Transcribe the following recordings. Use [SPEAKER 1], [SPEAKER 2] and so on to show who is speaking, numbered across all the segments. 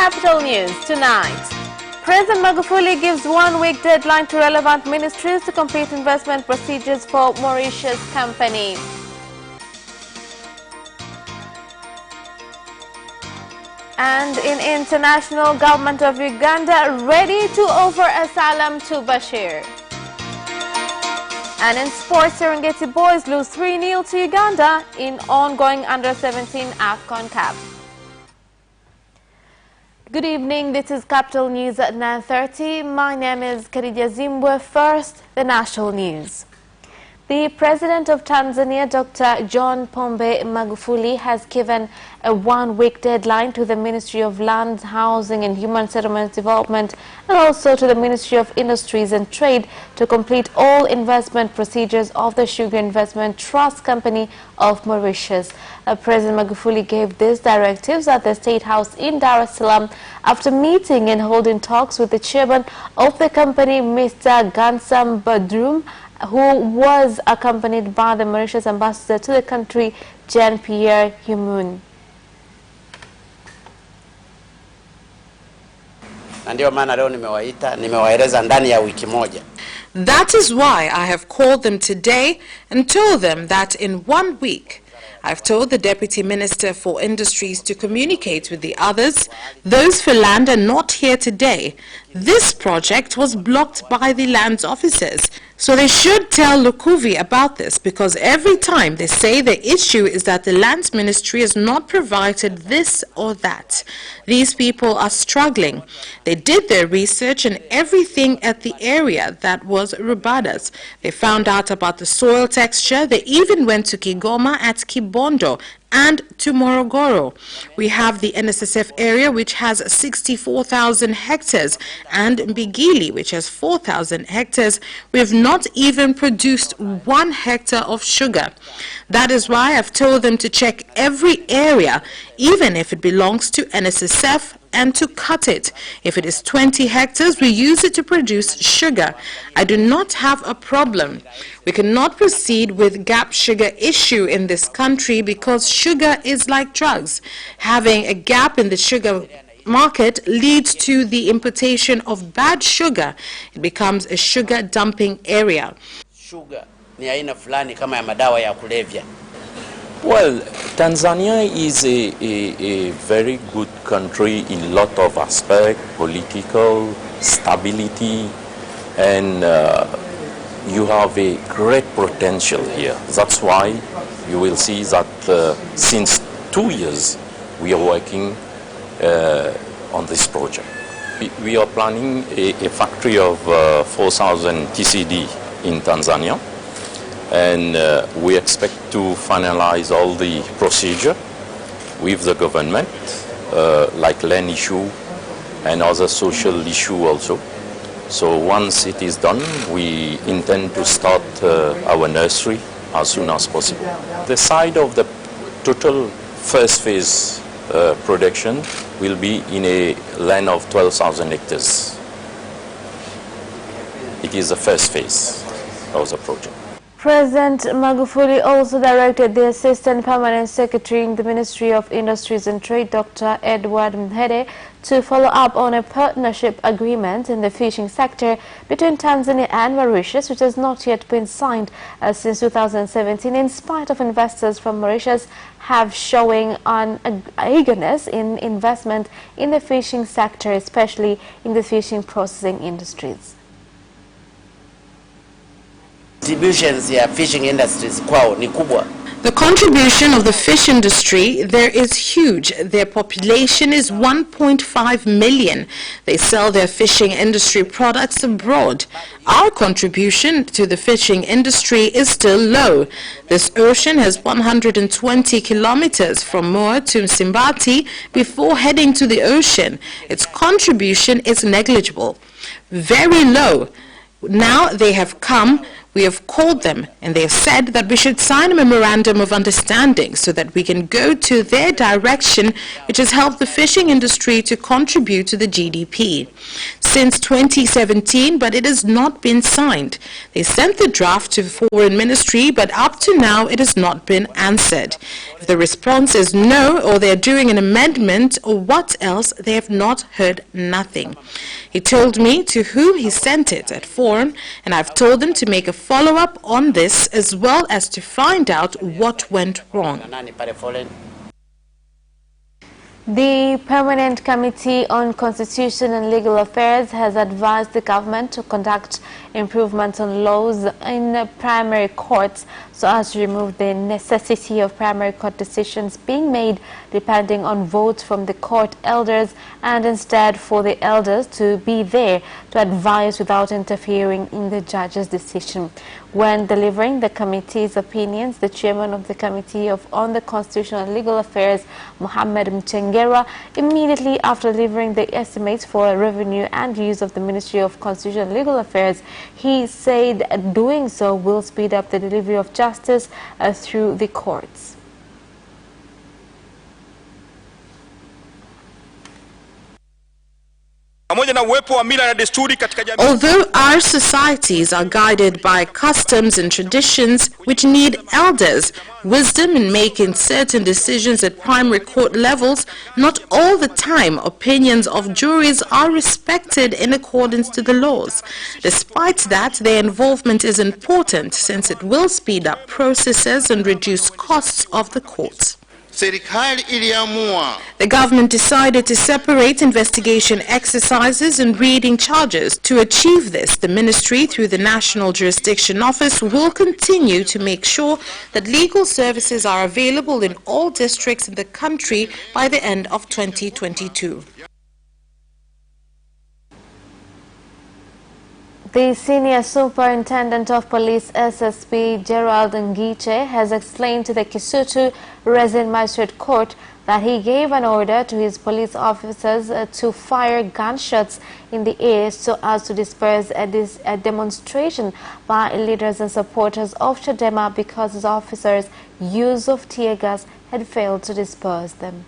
[SPEAKER 1] Capital News tonight. President Magufuli gives 1-week deadline to relevant ministries to complete investment procedures for Mauritius company. And in international, government of Uganda ready to offer asylum to Bashir. And in sports, Serengeti boys lose 3-0 to Uganda in ongoing Under-17 AFCON Cup. Good evening, this is Capital News at 9:30. My name is Khadija Zimbwe. First, the national news. The President of Tanzania, Dr. John Pombe Magufuli, has given a 1-week deadline to the Ministry of Land, Housing and Human Settlements Development and also to the Ministry of Industries and Trade to complete all investment procedures of the Sugar Investment Trust Company of Mauritius. President Magufuli gave these directives at the State House in Dar es Salaam after meeting and holding talks with the chairman of the company, Mr. Gansam Badrum, who was accompanied by the Mauritius ambassador to the country, Jean-Pierre Humun.
[SPEAKER 2] That is why I have called them today and told them that in 1 week, I've told the Deputy Minister for Industries to communicate with the others. Those for land are not here today. This project was blocked by the lands officers. So they should tell Lukuvi about this, because every time they say the issue is that the Lands Ministry has not provided this or that. These people are struggling. They did their research and everything at the area that was Rubadas. They found out about the soil texture. They even went to Kigoma at Kibondo and to Morogoro. We have the NSSF area, which has 64,000 hectares, and Mbigili, which has 4,000 hectares. We have not even produced 1 hectare of sugar. That is why I've told them to check every area, even if it belongs to NSSF, and to cut it. If it is 20 hectares, we use it to produce sugar. I do not have a problem. We cannot proceed with gap sugar issue in this country because sugar is like drugs. Having a gap in the sugar market leads to the importation of bad sugar. It becomes a sugar dumping area.
[SPEAKER 3] Sugar ni aina fulani kama ya madawa ya kulevya.
[SPEAKER 4] Well, Tanzania is a very good country in a lot of aspects, political, stability, and you have a great potential here. That's why you will see that since 2 years we are working on this project. We are planning a factory of 4,000 TCD in Tanzania. And we expect to finalize all the procedure with the government, like land issue and other social issue also. So once it is done, we intend to start our nursery as soon as possible. The side of the total first phase production will be in a land of 12,000 hectares. It is the first phase of the project.
[SPEAKER 1] President Magufuli also directed the Assistant Permanent Secretary in the Ministry of Industries and Trade, Dr. Edward Mhede, to follow up on a partnership agreement in the fishing sector between Tanzania and Mauritius, which has not yet been signed since 2017, in spite of investors from Mauritius have showing an eagerness in investment in the fishing sector, especially in the fishing processing industries.
[SPEAKER 3] Contributions ya fishing industries kwao ni kubwa.
[SPEAKER 2] The contribution of the fish industry there is huge. Their population is 1.5 million. They sell their fishing industry products abroad. Our contribution to the fishing industry is still low. This ocean has 120 kilometers from Moa to Msimbati before heading to the ocean. Its contribution is negligible, very low. Now they have come. We have called them and they have said that we should sign a memorandum of understanding so that we can go to their direction, which has helped the fishing industry to contribute to the GDP. since 2017, but it has not been signed. They sent the draft to the Foreign Ministry, but up to now it has not been answered. If the response is no, or they're doing an amendment, or what else, they have not heard nothing. He told me to whom he sent it at Foreign, and I've told them to make a follow-up on this as well as to find out what went wrong.
[SPEAKER 1] The Permanent Committee on Constitution and Legal Affairs has advised the government to conduct improvements on laws in primary courts so as to remove the necessity of primary court decisions being made depending on votes from the court elders, and instead for the elders to be there to advise without interfering in the judge's decision. When delivering the committee's opinions, the chairman of the Committee on the Constitution and Legal Affairs, Mohammed Mchengera, immediately after delivering the estimates for revenue and use of the Ministry of Constitution and Legal Affairs, he said doing so will speed up the delivery of justice through the courts.
[SPEAKER 2] Although our societies are guided by customs and traditions which need elders' wisdom in making certain decisions at primary court levels, not all the time opinions of juries are respected in accordance to the laws. Despite that, their involvement is important since it will speed up processes and reduce costs of the courts. The government decided to separate investigation exercises and reading charges. To achieve this, the ministry, through the National Jurisdiction Office, will continue to make sure that legal services are available in all districts in the country by the end of 2022.
[SPEAKER 1] The Senior Superintendent of Police SSP Gerald Ngiche has explained to the Kisutu Resident Magistrate Court that he gave an order to his police officers to fire gunshots in the air so as to disperse a demonstration by leaders and supporters of Chadema because his officers' use of tear gas had failed to disperse them.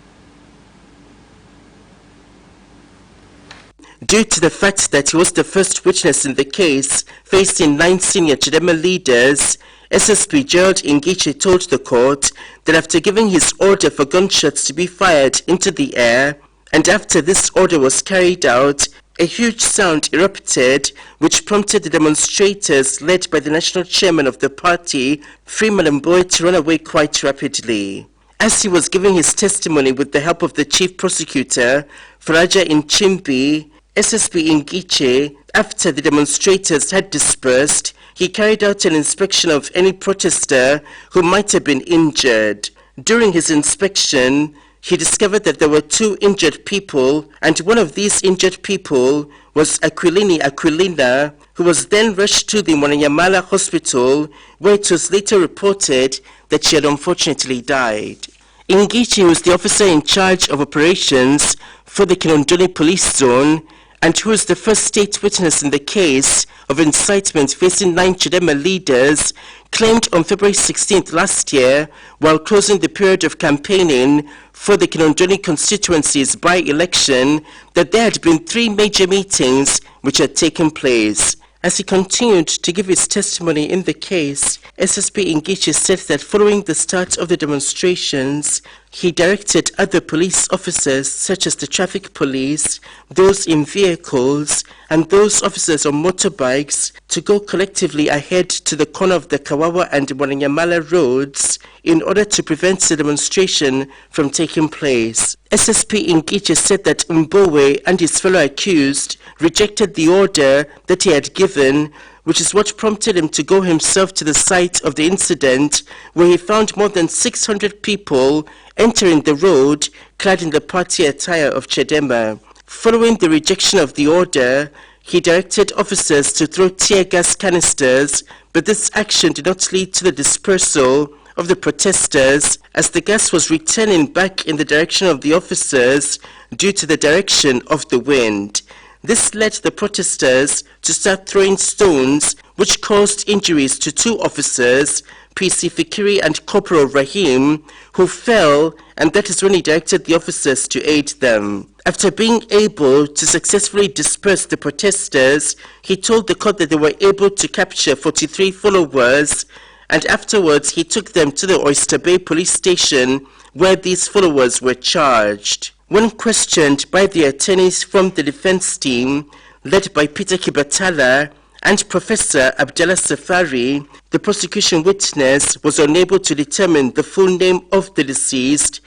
[SPEAKER 3] Due to the fact that he was the first witness in the case, facing 9 senior Chadema leaders, SSP Gerald Ngiche told the court that after giving his order for gunshots to be fired into the air, and after this order was carried out, a huge sound erupted, which prompted the demonstrators led by the national chairman of the party, Freeman Mbowe, to run away quite rapidly. As he was giving his testimony with the help of the chief prosecutor, Faraja Nchimbi, SSP Ngiche, after the demonstrators had dispersed, he carried out an inspection of any protester who might have been injured. During his inspection, he discovered that there were 2 injured people, and one of these injured people was Aquilina, who was then rushed to the Mwananyamala hospital, where it was later reported that she had unfortunately died. Ngiche was the officer in charge of operations for the Kinondoni police zone, and who was the first state witness in the case of incitement facing 9 Chadema leaders, claimed on February 16th last year, while closing the period of campaigning for the Kinondoni constituency's by-election, that there had been 3 major meetings which had taken place. As he continued to give his testimony in the case, SSP Ngiche said that following the start of the demonstrations, he directed other police officers such as the traffic police, those in vehicles, and those officers on motorbikes to go collectively ahead to the corner of the Kawawa and Mwananyamala roads in order to prevent the demonstration from taking place. SSP Ngiche said that Mbowe and his fellow accused rejected the order that he had given, which is what prompted him to go himself to the site of the incident, where he found more than 600 people entering the road clad in the party attire of Chadema. Following the rejection of the order, he directed officers to throw tear gas canisters, but this action did not lead to the dispersal of the protesters, as the gas was returning back in the direction of the officers due to the direction of the wind. This led the protesters to start throwing stones, which caused injuries to 2 officers, PC Fikiri and Corporal Rahim, who fell, and that is when he directed the officers to aid them. After being able to successfully disperse the protesters, he told the court that they were able to capture 43 followers, and afterwards he took them to the Oyster Bay police station where these followers were charged. When questioned by the attorneys from the defense team, led by Peter Kibatala and Professor Abdallah Safari, the prosecution witness was unable to determine the full name of the deceased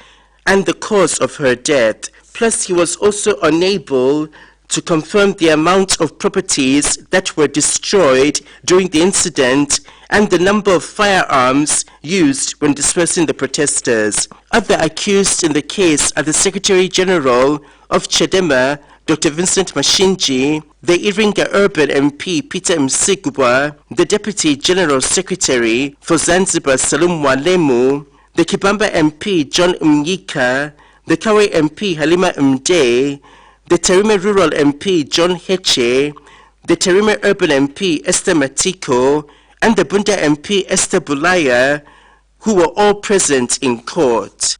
[SPEAKER 3] and the cause of her death. Plus, he was also unable to confirm the amount of properties that were destroyed during the incident and the number of firearms used when dispersing the protesters. Other accused in the case are the Secretary General of Chadema, Dr. Vincent Mashinji, the Iringa Urban MP Peter Msigwa, the Deputy General Secretary for Zanzibar Salum Mwalemu, the Kibamba MP John Mnyika, the Kawe MP Halima Mdee, the Tarime Rural MP John Heche, the Tarime Urban MP Esther Matiko, and the Bunda MP Esther Bulaya, who were all present in court.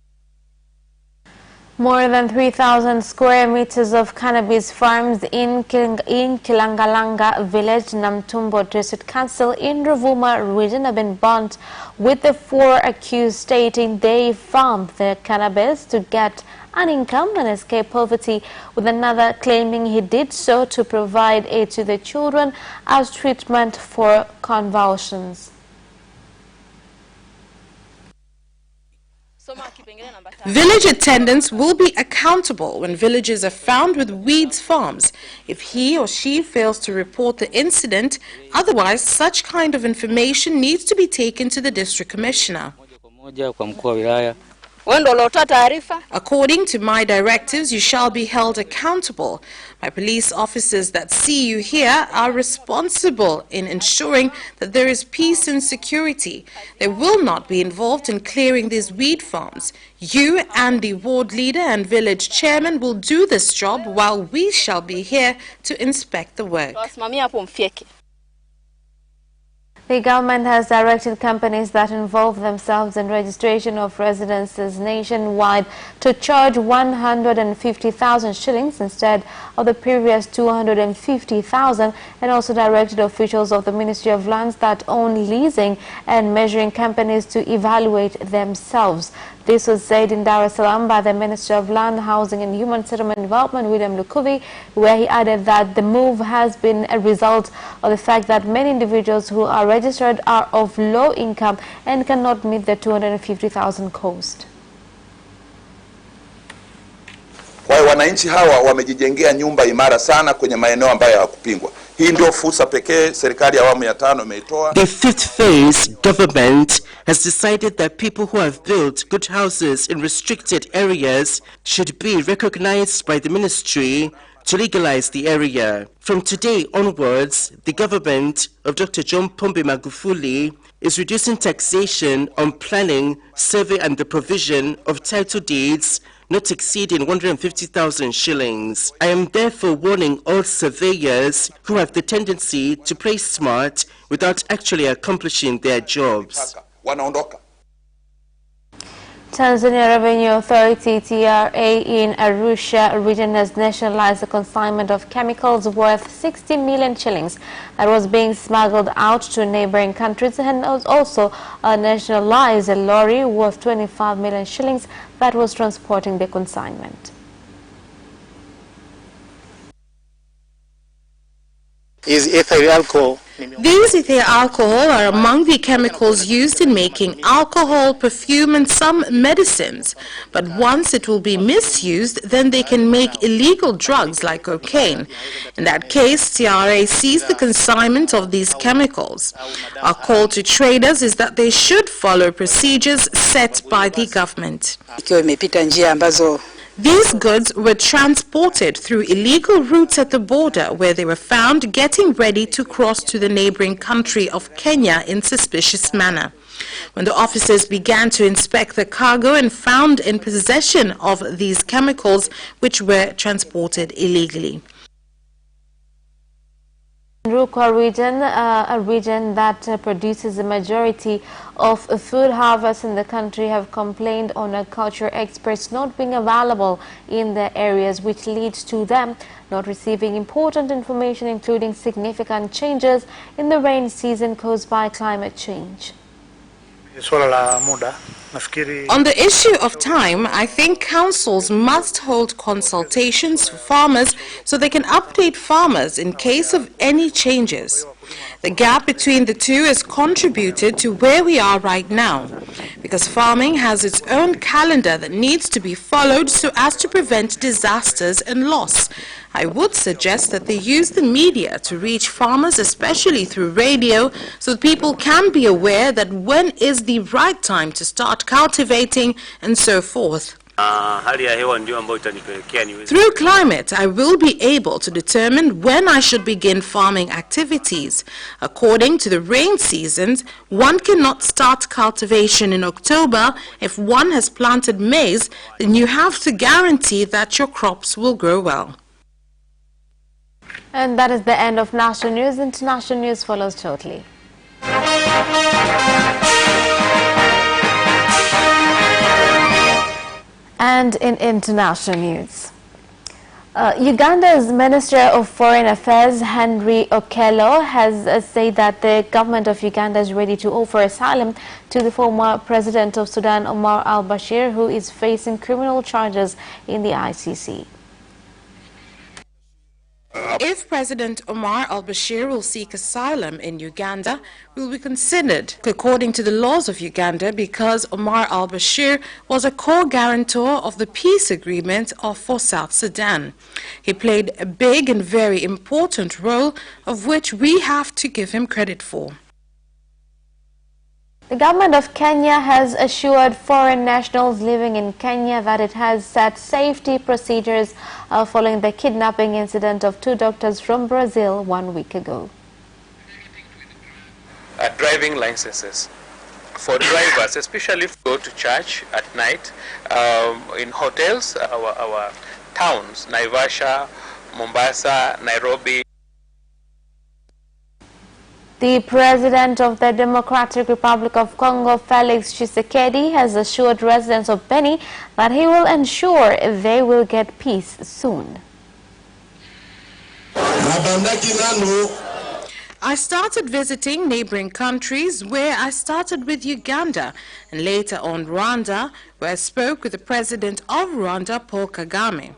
[SPEAKER 1] More than 3,000 square meters of cannabis farms in Kilangalanga village, Namtumbo District Council in Rovuma region have been burnt, with the 4 accused stating they farmed the cannabis to get an income and escape poverty, with another claiming he did so to provide aid to the children as treatment for convulsions.
[SPEAKER 2] Village attendants will be accountable when villagers are found with weeds farms if he or she fails to report the incident. Otherwise, such kind of information needs to be taken to the district commissioner. According to my directives, you shall be held accountable. My police officers that see you here are responsible in ensuring that there is peace and security. They will not be involved in clearing these weed farms. You and the ward leader and village chairman will do this job while we shall be here to inspect the work.
[SPEAKER 1] The government has directed companies that involve themselves in registration of residences nationwide to charge 150,000 shillings instead of the previous 250,000, and also directed officials of the Ministry of Lands that own leasing and measuring companies to evaluate themselves. This was said in Dar es Salaam by the Minister of Land, Housing and Human Settlement Development, William Lukuvi, where he added that the move has been a result of the fact that many individuals who are registered are of low income and cannot meet the 250,000 cost.
[SPEAKER 5] Kwa hiyo wananchi hawa wamejijengea nyumba imara sana kwenye maeneo ambayo hayakupingwa. Hii ndio fursa pekee serikali ya awamu ya 5 imeitoa.
[SPEAKER 3] The 5th phase government has decided that people who have built good houses in restricted areas should be recognized by the ministry to legalize the area. From today onwards, the government of Dr. John Pombe Magufuli is reducing taxation on planning, survey and the provision of title deeds not exceeding 150,000 shillings. I am therefore warning all surveyors who have the tendency to play smart without actually accomplishing their jobs.
[SPEAKER 1] Tanzania Revenue Authority TRA in Arusha region has nationalized the consignment of chemicals worth 60 million shillings that was being smuggled out to neighboring countries, and also nationalized a lorry worth 25 million shillings that was transporting the consignment.
[SPEAKER 6] Ethyl alcohol.
[SPEAKER 2] These ethyl alcohol are among the chemicals used in making alcohol, perfume and some medicines. But once it will be misused, then they can make illegal drugs like cocaine. In that case, TRA sees the consignment of these chemicals. Our call to traders is that they should follow procedures set by the government. These goods were transported through illegal routes at the border, where they were found getting ready to cross to the neighboring country of Kenya in suspicious manner. When the officers began to inspect the cargo and found in possession of these chemicals which were transported illegally.
[SPEAKER 1] Rukwa region, a region that produces the majority of food harvests in the country, have complained on agriculture experts not being available in their areas, which leads to them not receiving important information, including significant changes in the rain season caused by climate change.
[SPEAKER 2] On the issue of time, I think councils must hold consultations for farmers so they can update farmers in case of any changes. The gap between the two has contributed to where we are right now, because farming has its own calendar that needs to be followed so as to prevent disasters and loss. I would suggest that they use the media to reach farmers, especially through radio, so that people can be aware that when is the right time to start cultivating and so forth. Through climate, I will be able to determine when I should begin farming activities. According to the rain seasons, one cannot start cultivation in October. If one has planted maize, then you have to guarantee that your crops will grow well.
[SPEAKER 1] And that is the end of national news. International news follows shortly. And in international news, Uganda's Minister of Foreign Affairs, Henry Okello, has said that the government of Uganda is ready to offer asylum to the former president of Sudan, Omar al-Bashir, who is facing criminal charges in the ICC.
[SPEAKER 2] If President Omar al-Bashir will seek asylum in Uganda, will be considered according to the laws of Uganda, because Omar al-Bashir was a co-guarantor of the peace agreement for South Sudan. He played a big and very important role, of which we have to give him credit for.
[SPEAKER 1] The government of Kenya has assured foreign nationals living in Kenya that it has set safety procedures following the kidnapping incident of 2 doctors from Brazil 1 week ago.
[SPEAKER 7] Driving licenses for drivers, especially if we go to church at night, in hotels, our towns, Naivasha, Mombasa, Nairobi.
[SPEAKER 1] The President of the Democratic Republic of Congo, Felix Tshisekedi, has assured residents of Beni that he will ensure they will get peace soon.
[SPEAKER 2] I started visiting neighboring countries, where I started with Uganda and later on Rwanda, where I spoke with the President of Rwanda, Paul Kagame.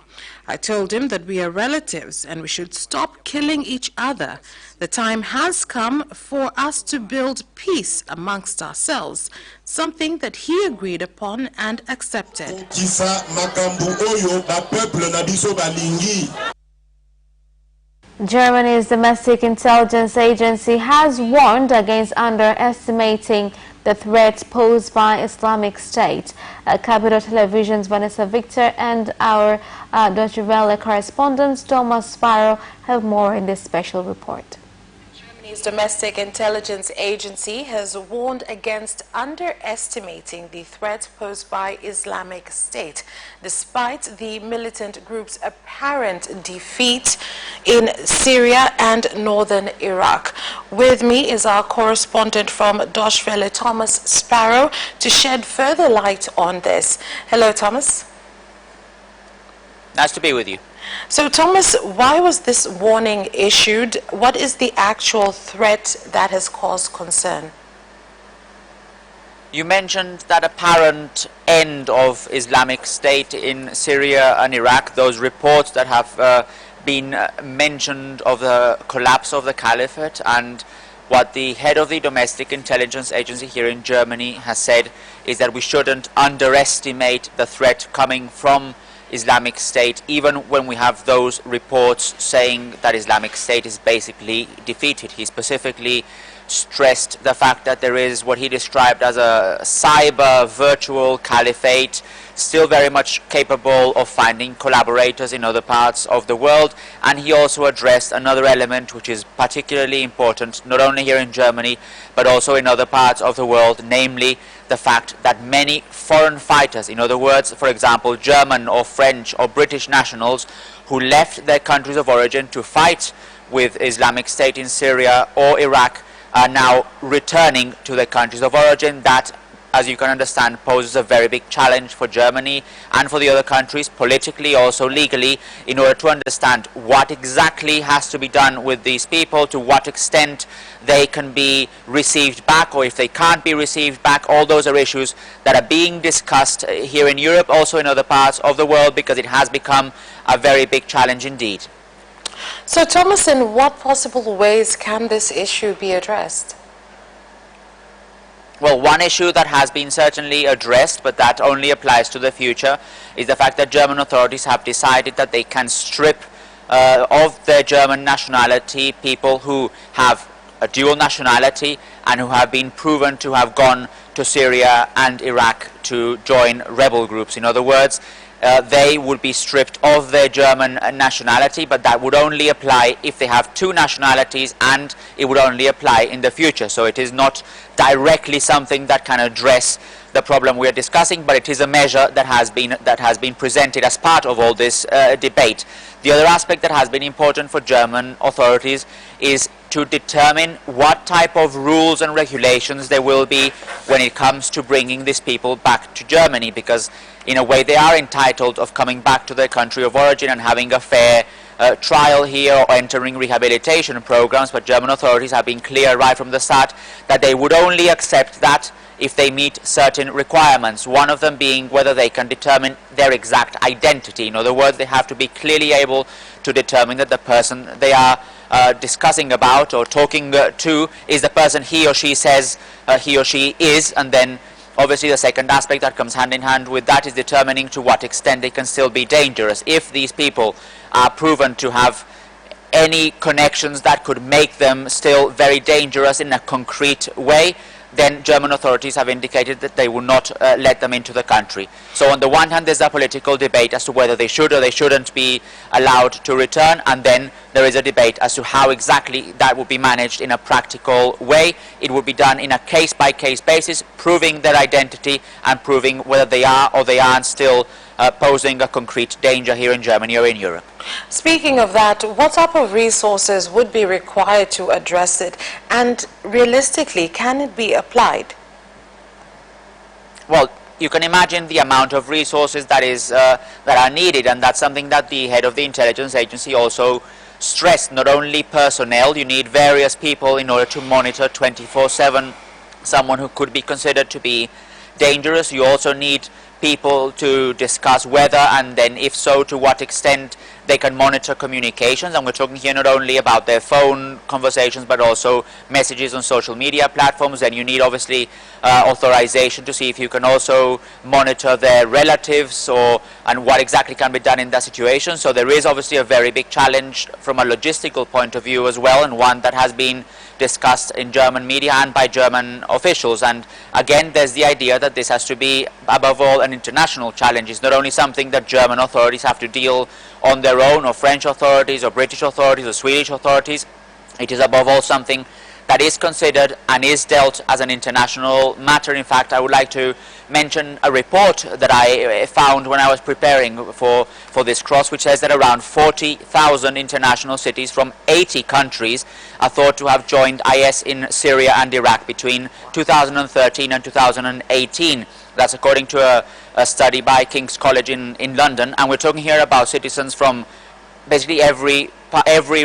[SPEAKER 2] I told him that we are relatives and we should stop killing each other. The time has come for us to build peace amongst ourselves, something that he agreed upon and accepted.
[SPEAKER 1] Germany's domestic intelligence agency has warned against underestimating the threat posed by Islamic State. Capital Television's Vanessa Victor and our Deutsche Welle correspondent Thomas Sparrow have more in this special report.
[SPEAKER 2] Germany's domestic intelligence agency has warned against underestimating the threat posed by Islamic State, despite the militant group's apparent defeat in Syria and northern Iraq. With me is our correspondent from Deutsche Welle, Thomas Sparrow, to shed further light on this. Hello, Thomas.
[SPEAKER 8] Nice to be with you.
[SPEAKER 2] So, Thomas, why was this warning issued? What is the actual threat that has caused concern?
[SPEAKER 8] You mentioned that apparent end of Islamic State in Syria and Iraq, those reports that have been mentioned of the collapse of the caliphate, and what the head of the domestic intelligence agency here in Germany has said is that we shouldn't underestimate the threat coming from Islamic State, even when we have those reports saying that Islamic State is basically defeated. He specifically stressed the fact that there is what he described as a cyber virtual caliphate, still very much capable of finding collaborators in other parts of the world. And he also addressed another element which is particularly important, not only here in Germany, but also in other parts of the world, namely the fact that many foreign fighters, in other words, for example, German or French or British nationals who left their countries of origin to fight with Islamic State in Syria or Iraq are now returning to their countries of origin. That, as you can understand, poses a very big challenge for Germany and for the other countries, politically, also legally, in order to understand what exactly has to be done with these people, to what extent they can be received back, or if they can't be received back. All those are issues that are being discussed here in Europe, also in other parts of the world, because it has become a very big challenge indeed.
[SPEAKER 2] So, Thomas, in what possible ways can this issue be addressed?
[SPEAKER 8] Well, one issue that has been certainly addressed, but that only applies to the future, is the fact that German authorities have decided that they can strip of their German nationality people who have a dual nationality and who have been proven to have gone to Syria and Iraq to join rebel groups. In other words, they would be stripped of their German nationality, but that would only apply if they have two nationalities, and it would only apply in the future. So it is not directly something that can address the problem we are discussing, but it is a measure that has been presented as part of all this debate. The other aspect that has been important for German authorities is to determine what type of rules and regulations there will be when it comes to bringing these people back to Germany, because in a way they are entitled of coming back to their country of origin and having a fair trial here or entering rehabilitation programs. But German authorities have been clear right from the start that they would only accept that if they meet certain requirements, one of them being whether they can determine their exact identity. In other words, they have to be clearly able to determine that the person they are discussing about or talking to is the person he or she says he or she is. And then obviously the second aspect that comes hand in hand with that is determining to what extent they can still be dangerous. If these people are proven to have any connections that could make them still very dangerous in a concrete way, then German authorities have indicated that they will not let them into the country. So on the one hand, there's a political debate as to whether they should or they shouldn't be allowed to return, and then there is a debate as to how exactly that would be managed in a practical way. It would be done in a case-by-case basis, proving their identity and proving whether they are or they aren't still posing a concrete danger here in Germany or in Europe.
[SPEAKER 2] Speaking of that, what type of resources would be required to address it, and realistically, can it be applied?
[SPEAKER 8] Well, you can imagine the amount of resources that are needed, and that's something that the head of the intelligence agency also stressed. Not only personnel, you need various people in order to monitor 24/7 someone who could be considered to be dangerous. You also need people to discuss whether, and then if so, to what extent they can monitor communications. And we're talking here not only about their phone conversations, but also messages on social media platforms. Then you need obviously authorization to see if you can also monitor their relatives and what exactly can be done in that situation. So there is obviously a very big challenge from a logistical point of view as well, and one that has been discussed in German media and by German officials. And again, there's the idea that this has to be above all an international challenge. It's not only something that German authorities have to deal on their own, or French authorities, or British authorities, or Swedish authorities. It is above all something that is considered and is dealt as an international matter. In fact, I would like to mention a report that I found when I was preparing for this cross, which says that around 40,000 international cities from 80 countries are thought to have joined IS in Syria and Iraq between 2013 and 2018. That's according to a study by King's College in London, and we're talking here about citizens from basically every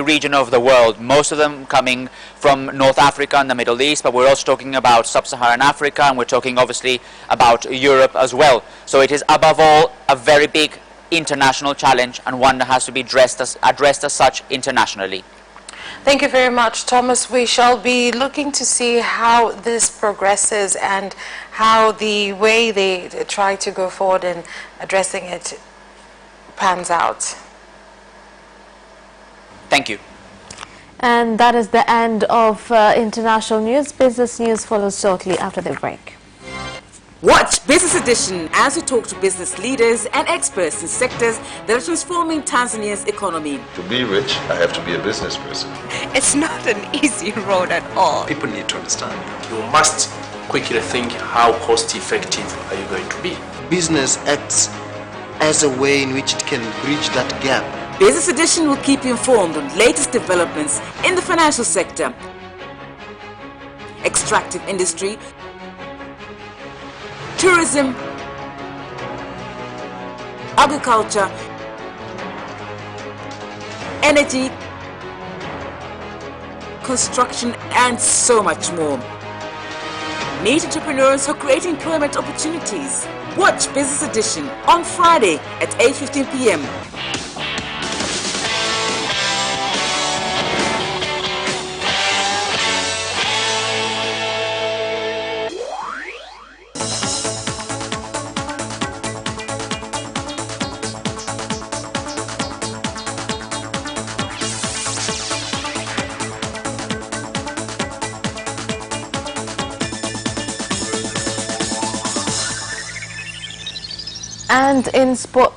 [SPEAKER 8] region of the world, most of them coming from North Africa and the Middle East, but we're also talking about Sub-Saharan Africa, and we're talking obviously about Europe as well. So it is above all a very big international challenge, and one that has to be addressed as such internationally.
[SPEAKER 2] Thank you very much, Thomas. We shall be looking to see how this progresses and how the way they try to go forward in addressing it pans out.
[SPEAKER 8] Thank you.
[SPEAKER 1] And that is the end of international news. Business news follows shortly after the break.
[SPEAKER 9] Watch Business Edition as we talk to business leaders and experts in sectors that are transforming Tanzania's economy.
[SPEAKER 10] To be rich, I have to be a business person.
[SPEAKER 11] It's not an easy road at all.
[SPEAKER 12] People need to understand. You must quickly think, how cost effective are you going to be?
[SPEAKER 13] Business acts as a way in which it can bridge that gap
[SPEAKER 9] Business Edition will keep you informed on latest developments in the financial sector, extractive industry, tourism, agriculture, energy, construction, and so much more. Meet entrepreneurs who create employment opportunities. Watch Business Edition on Friday at 8:15 p.m.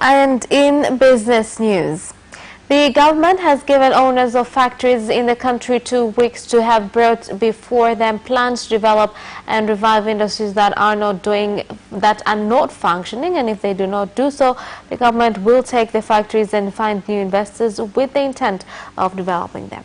[SPEAKER 1] And in business news, the government has given owners of factories in the country 2 weeks to have brought before them plans to develop and revive industries that are not functioning, and if they do not do so, the government will take the factories and find new investors with the intent of developing them.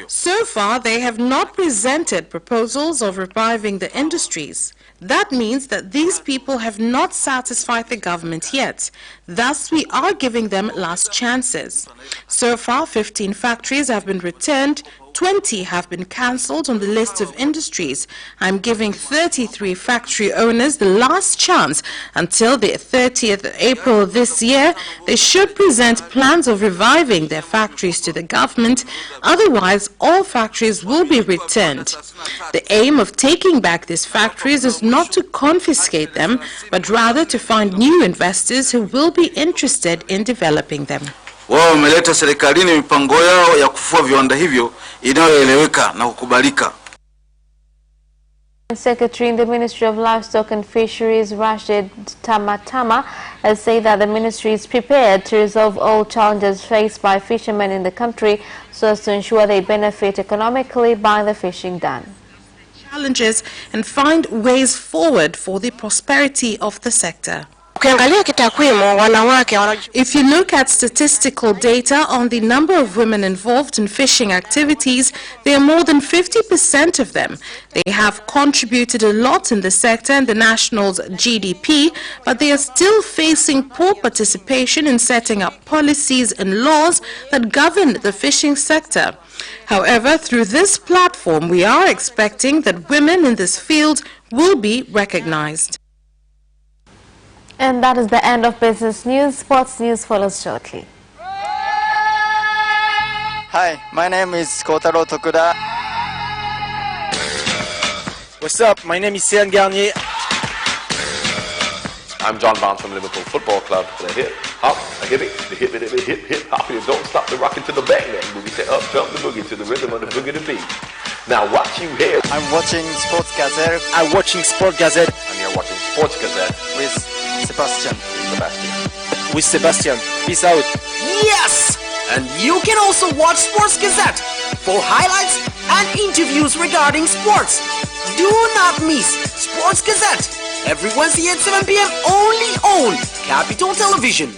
[SPEAKER 2] So far, they have not presented proposals of reviving the industries. That means that these people have not satisfied the government yet. Thus, we are giving them last chances. So far, 15 factories have been returned, 20 have been cancelled on the list of industries. I'm giving 33 factory owners the last chance until the 30th of April this year. They should present plans of reviving their factories to the government. Otherwise, all factories will be returned. The aim of taking back these factories is not to confiscate them, but rather to find new investors who will be interested in developing them.
[SPEAKER 13] Wao wameleta serikalini mipango yao ya kufua viwanda hivyo inayoeleweka na kukubalika.
[SPEAKER 1] Secretary in the Ministry of Livestock and Fisheries, Rashid Tamatama, has said that the ministry is prepared to resolve all challenges faced by fishermen in the country so as to ensure they benefit economically by the fishing done.
[SPEAKER 2] Challenges and find ways forward for the prosperity of the sector. If you look at statistical data on the number of women involved in fishing activities, there are more than 50% of them. They have contributed a lot in the sector and the national's GDP, but they are still facing poor participation in setting up policies and laws that govern the fishing sector. However, through this platform, we are expecting that women in this field will be recognized.
[SPEAKER 1] And that is the end of business news. Sports news follows shortly.
[SPEAKER 14] Hi, my name is Kotaro Tokuda.
[SPEAKER 15] What's up? My name is Sean Garnier.
[SPEAKER 10] I'm John Barnes from Liverpool Football Club. The hip, hop, a hip, the hip, hip, hop. You don't stop the rockin' to the bang, bang, boogie, say up, jump the boogie to the rhythm of the boogie to beat. Now what you hear?
[SPEAKER 14] I'm watching Sports Gazette.
[SPEAKER 15] I'm watching Sport Gazette.
[SPEAKER 10] And you're watching Sports Gazette
[SPEAKER 14] with Sebastian.
[SPEAKER 15] With Sebastian. Peace out.
[SPEAKER 16] Yes! And you can also watch Sports Gazette for highlights and interviews regarding sports. Do not miss Sports Gazette every Wednesday at 7 p.m. only on Capital Television.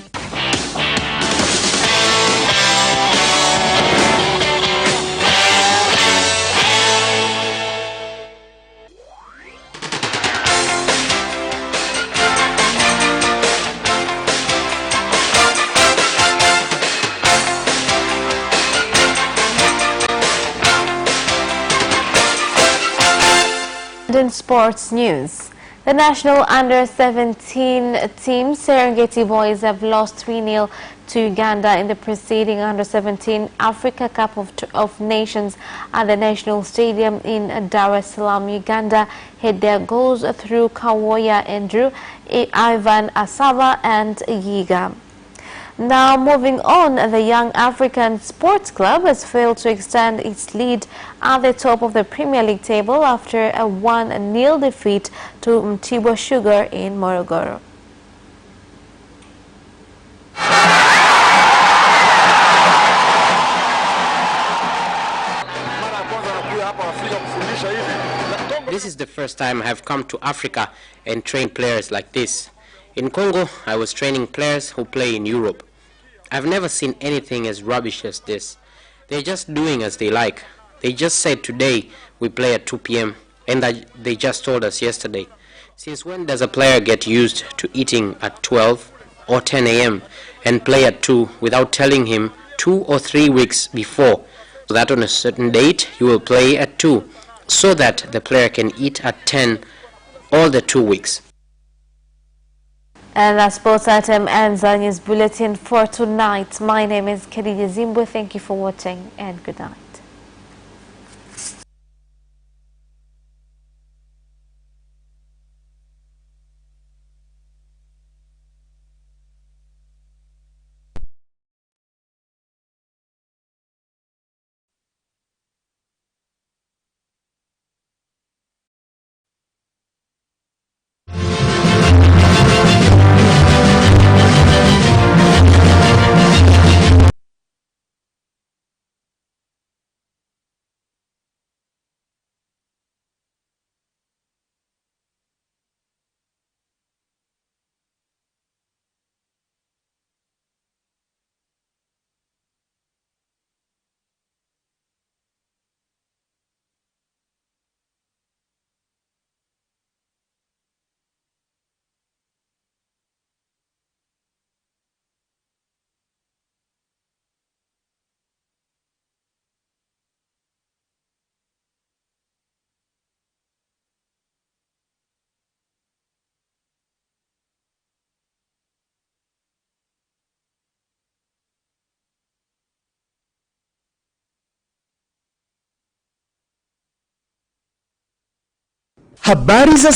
[SPEAKER 1] In sports news, the national under-17 team Serengeti Boys have lost 3-0 to Uganda in the preceding under-17 Africa Cup of Nations at the National Stadium in Dar es Salaam. Uganda hit their goals through Kawoya Andrew, Ivan Asaba and Yiga. Now moving on, the Young African Sports Club has failed to extend its lead at the top of the Premier League table after a 1-0 defeat to Mtibwa Sugar in Morogoro.
[SPEAKER 17] this is the first time I have come to Africa and trained players like this. In Congo, I was training players who play in Europe. I've never seen anything as rubbish as this. They're just doing as they like. They just said today we play at 2 p.m. and they just told us yesterday. Since when does a player get used to eating at 12 or 10 a.m. and play at 2 without telling him 2 or 3 weeks before, so that on a certain date you will play at 2, so that the player can eat at 10 all the 2 weeks.
[SPEAKER 1] And that sports item ends our news bulletin for tonight. My name is Khadija Zimbwe. Thank you for watching and good night.
[SPEAKER 16] Habari za